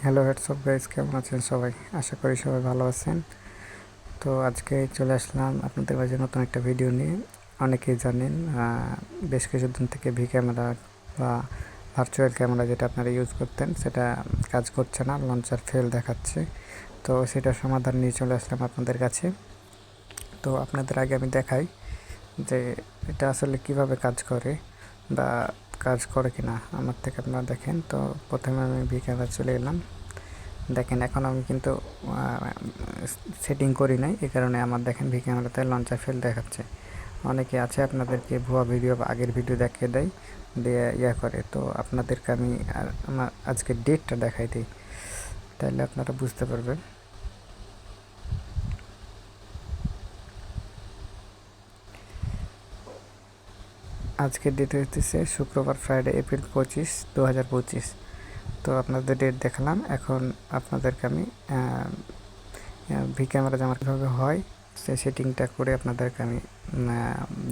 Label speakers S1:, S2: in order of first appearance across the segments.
S1: Hello WhatsApp guys, কেমন আছেন সবাই? আশা করি সবাই ভালো আছেন। তো আজকে চলে আসলাম আপনাদের মাঝে নতুন একটা ভিডিও নিয়ে। অনেকেই জানেন বেশ কিছুদিন থেকে ভি ক্যামেরা বা ভার্চুয়াল ক্যামেরা যেটা আপনারা ইউজ করতেন সেটা কাজ করছে না, লঞ্চার ফেল দেখাচ্ছে। তো সেটার সমাধান নিয়ে চলে আসলাম আপনাদের কাছে। তো আপনাদের আগে আমি দেখাই যে এটা আসলে কিভাবে কাজ করে বা কাজ করে কিনা আমার থেকে আপনারা দেখেন। তো প্রথমে আমি ভি ক্যামেরা চলে এলাম। দেখেন এখন আমি কিন্তু সেটিং করি নাই, এই কারণে আমার দেখেন ভি ক্যামেরাতে লঞ্চার ফেল দেখাচ্ছে। অনেকে আছে আপনাদেরকে ভুয়া ভিডিও বা আগের ভিডিও দেখিয়ে দেয়, দিয়ে করে। তো আপনাদেরকে আমি আমার আজকে ডেটটা দেখাই দিই, তাহলে আপনারা বুঝতে পারবেন। আজকের ডেট হচ্ছে শুক্রবার, ফ্রাইডে, এপ্রিল 25, 2025। তো আপনাদের ডেট দেখালাম। এখন আপনাদেরকে আমি ভি ক্যামেরা আমার কীভাবে হয় সেই সেটিংটা করে আপনাদেরকে আমি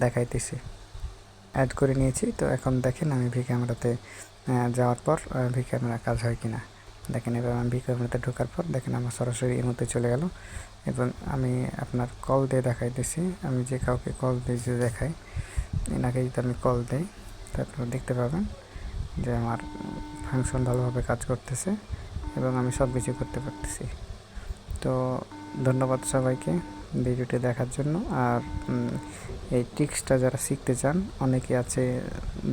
S1: দেখাইতেছি। অ্যাড করে নিয়েছি। তো এখন দেখেন আমি ভি ক্যামেরাতে যাওয়ার পর ভি ক্যামেরা কাজ হয় কিনা দেখেন। এবার আমি ভি ক্যামেরাতে ঢোকার পর দেখেন আমার সরাসরি এই মধ্যে চলে গেল এবং আমি আপনার কল দিয়ে দেখাইতেছি। আমি যে কাউকে কল দিয়ে যদি দেখাই, এনাকে যদি আমি কল দিই, তো আপনারা দেখতে পাবেন যে আমার ফাংশন ভালোভাবে কাজ করতেছে এবং আমি সব কিছু করতে পারতেছি। তো ধন্যবাদ সবাইকে ভিডিওটি দেখার জন্য। আর এই ট্রিক্সটা যারা শিখতে চান, অনেকে আছে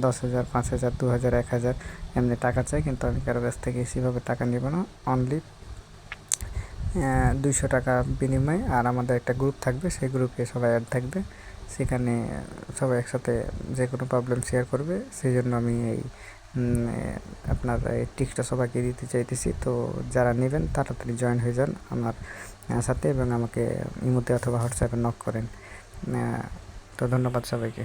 S1: 10,000, 5,000, 2,000, 1,000 এমনি টাকা চাই, কিন্তু আমি কারো কাছ থেকে সেভাবে টাকা নেব না। অনলি 200 টাকা বিনিময়ে। আর আমাদের একটা গ্রুপ থাকবে, সেই গ্রুপে সবাই অ্যাড থাকবে, সেখানে সবাই একসাথে যে কোনো প্রবলেম শেয়ার করবে। সেই জন্য আমি এই আপনার এই টিপসটা সবাইকে দিতে চাইতেছি। তো যারা নেবেন তাড়াতাড়ি জয়েন হয়ে যান আমার সাথে এবং আমাকে ইমোতে অথবা হোয়াটসঅ্যাপে নক করেন। তো ধন্যবাদ সবাইকে।